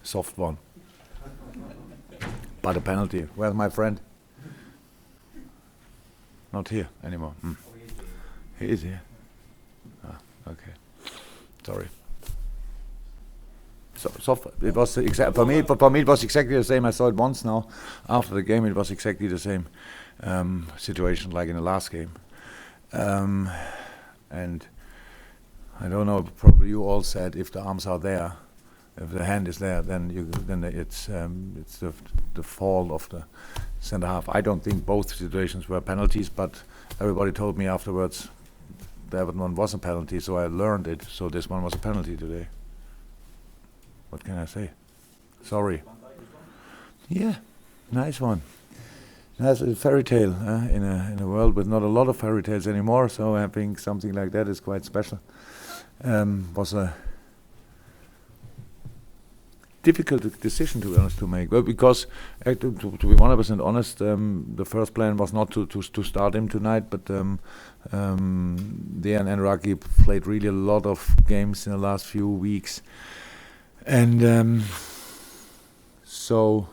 Soft one. But a penalty. Where's my friend? Not here anymore. He is here. Okay. Sorry. So soft. It was for me. For me, it was exactly the same. I saw it once now. After the game, it was exactly the same situation like in the last game. And I don't know. Probably you all said if the arms are there, if the hand is there, then it's the fault of the centre half. I don't think both situations were penalties, but everybody told me afterwards the Everton one was a penalty, so I learned it. So this one was a penalty today. What can I say? Sorry. Yeah, nice one. That's a fairy tale in a world with not a lot of fairy tales anymore. So having something like that is quite special. Was a difficult decision, to be honest, to make. Well, because to be 100% honest, the first plan was not to start him tonight, but Dejan and Raki played really a lot of games in the last few weeks, and so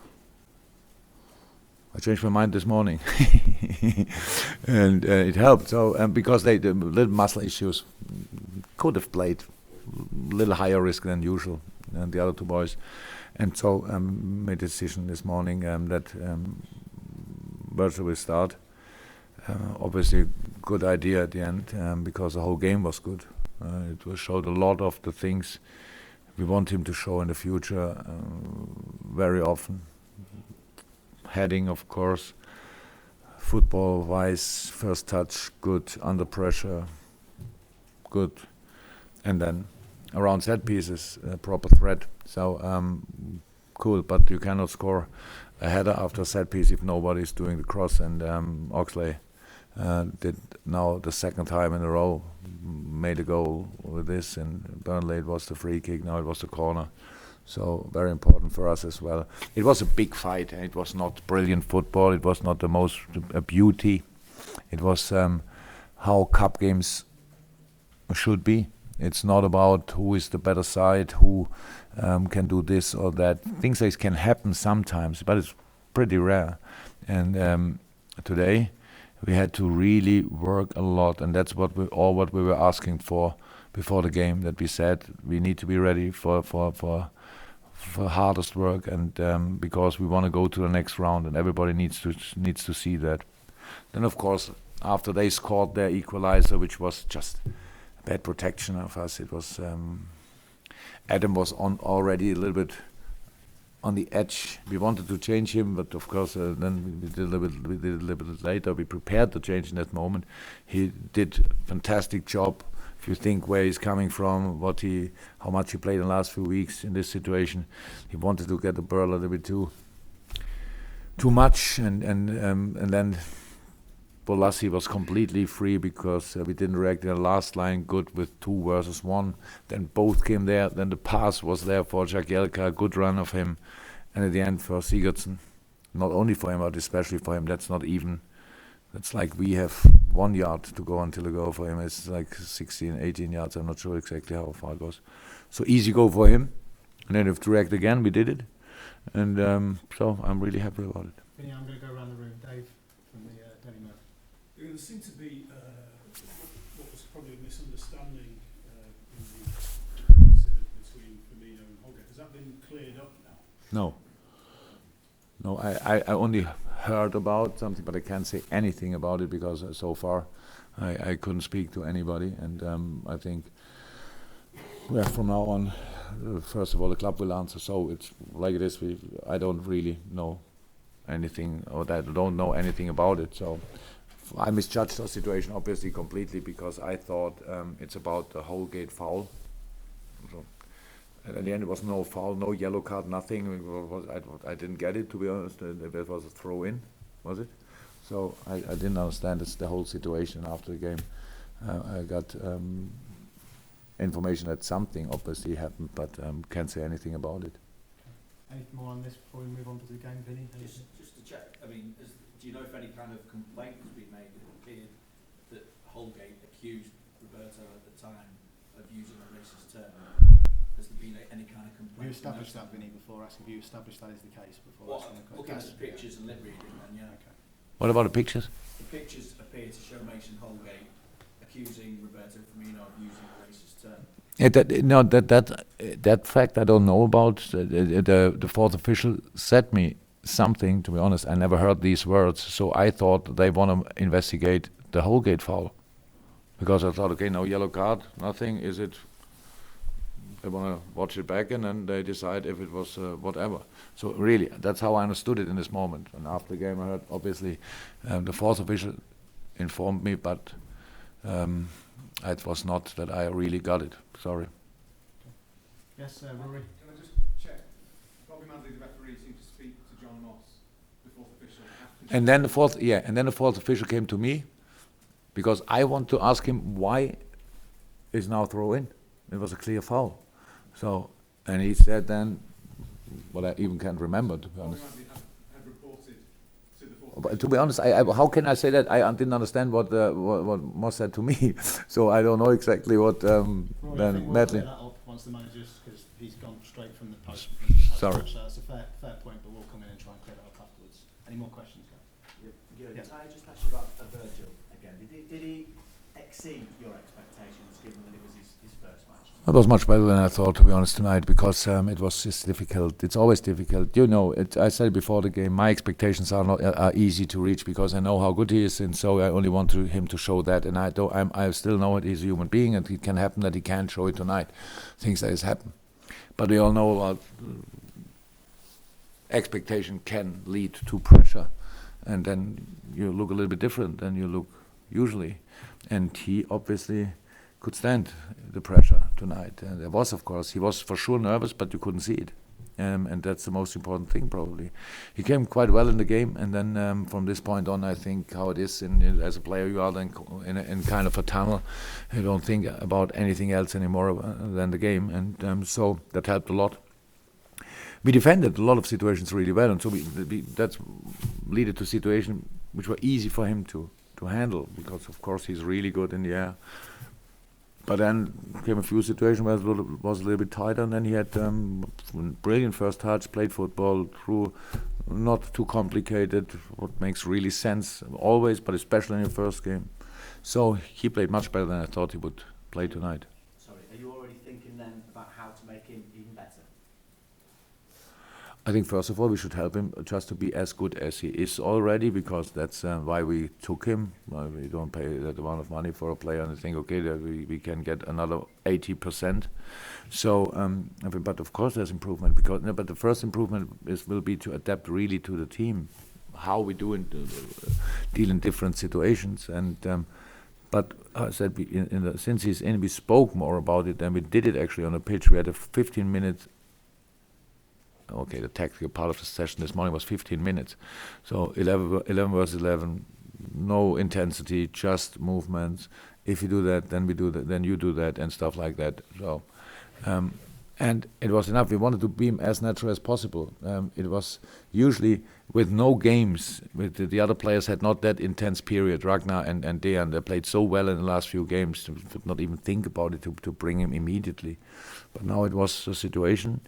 I changed my mind this morning, and it helped. So because they the little muscle issues, could have played a little higher risk than usual, and the other two boys, and so made a decision this morning that Virgil will start. Obviously, good idea at the end because the whole game was good. It showed a lot of the things we want him to show in the future very often. Heading, of course, football-wise, first touch, good, under pressure, good, and then around set pieces, proper threat. So cool, but you cannot score a header after set piece if nobody is doing the cross. And Oxley did now the second time in a row, made a goal with this. And Burnley, it was the free kick. Now it was the corner. So very important for us as well. It was a big fight. It was not brilliant football. It was not the most beauty. It was how cup games should be. It's not about who is the better side, who can do this or that. Things like can happen sometimes, but it's pretty rare. And today we had to really work a lot, and that's what we were asking for before the game. That we said we need to be ready for hardest work, and because we want to go to the next round, and everybody needs to see that. Then of course after they scored their equalizer, which was just bad protection of us. It was Adam was on already a little bit on the edge. We wanted to change him, but of course then we did a little bit later. We prepared to change in that moment. He did a fantastic job. If you think where he's coming from, how much he played in the last few weeks in this situation, he wanted to get the ball a little bit too much, and then Bolassi was completely free because we didn't react in the last line good with 2 versus 1. Then both came there. Then the pass was there for Jagielka, good run of him, and at the end for Sigurdsson. Not only for him, but especially for him. That's not even. That's like we have 1 yard to go until the goal. For him it's like 16, 18 yards. I'm not sure exactly how far it goes. So easy go for him. And then if to react again, we did it. And so I'm really happy about it. Yeah, I'm going to go around the room. Dave from the Daily Mail. There seemed to be what was probably a misunderstanding in the incident between Firmino and Holgate. Has that been cleared up now? No, I only heard about something, but I can't say anything about it because so far I couldn't speak to anybody. And I think from now on, first of all, the club will answer. So it's like it is. I don't really know anything, or that I don't know anything about it. So I misjudged the situation obviously completely because I thought it's about the Holgate foul. So, and at the end it was no foul, no yellow card, nothing. I didn't get it, to be honest. It was a throw in, was it? So I didn't understand the whole situation after the game. I got information that something obviously happened, but can't say anything about it. Anything more on this before we move on to the game, Vinny? Just to check, I mean, do you know if any kind of complaint has been made? It appeared that Holgate accused Roberto at the time of using a racist term. Has there been any kind of complaint established that, Vinny, before? Have you established that is the case before? What, asking the question? looking at the pictures and lip reading, then yeah. Okay. What about the pictures? The pictures appear to show Mason Holgate accusing Roberto Firmino of using a racist term. Yeah, that fact I don't know about. The fourth official said me something. To be honest, I never heard these words, so I thought they want to investigate the Holgate foul, because I thought, okay, no yellow card, nothing. Is it? They want to watch it back and then they decide if it was whatever. So really, that's how I understood it in this moment. And after the game, I heard obviously the fourth official informed me, but it was not that I really got it. Sorry. Yes, Rory. Can I just check? Bobby Manley, the referee, seemed to speak to John Moss, the fourth official. And then the fourth official came to me, because I want to ask him why is now throw in. It was a clear foul. So, and he said then, what I even can't remember, to be Bobby honest. Manley had reported to the fourth But to be honest, how can I say that? I didn't understand what Moss said to me, so I don't know exactly what Rory, I then think we'll Madeline. clear that up once the manager's, because he's gone straight from the post. Sorry. So that's a fair point, but we'll come in and try and clear that up afterwards. Any more questions, guys? Can Yes. I just ask you about Virgil again? Did he exceed your expectations, given that it was his first match? It was much better than I thought, to be honest, tonight, because it was just difficult. It's always difficult. You know, I said before the game, my expectations are easy to reach because I know how good he is, and so I only want him to show that. And I still know it. He's a human being, and it can happen that he can't show it tonight. Things like this happen. But we all know about expectation can lead to pressure, and then you look a little bit different than you look usually. And he obviously could stand the pressure tonight. And there was, of course, he was for sure nervous, but you couldn't see it. And that's the most important thing, probably. He came quite well in the game, and then from this point on, I think how it is as a player, you are then in kind of a tunnel. You don't think about anything else anymore than the game, and so that helped a lot. We defended a lot of situations really well, and so that's led to situations which were easy for him to handle, because of course he's really good in the air. But then came a few situations where it was a little bit tighter, and then he had brilliant first touch, played football through, not too complicated, what makes really sense always, but especially in the first game. So he played much better than I thought he would play tonight. Sorry, are you already thinking then about how to make him even better? I think first of all we should help him just to be as good as he is already, because that's why we took him. We don't pay that amount of money for a player and think, okay, that we can get another 80%. So, but of course there's improvement, but the first improvement will be to adapt really to the team, how we do deal in different situations. And but I said since he's in, we spoke more about it, and we did it actually on the pitch. We had a 15-minute. Okay, the tactical part of the session this morning was 15 minutes. So 11 versus 11, no intensity, just movements. If you do that, then we do that, then you do that, and stuff like that. So, and it was enough. We wanted to be as natural as possible. It was usually with no games, with the other players had not that intense period. Ragnar and Dejan, they played so well in the last few games to not even think about it, to bring him immediately. But now it was a situation.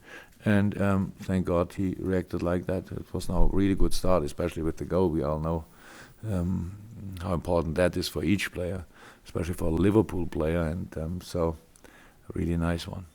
And thank God he reacted like that. It was now a really good start, especially with the goal. We all know how important that is for each player, especially for a Liverpool player. And so a really nice one.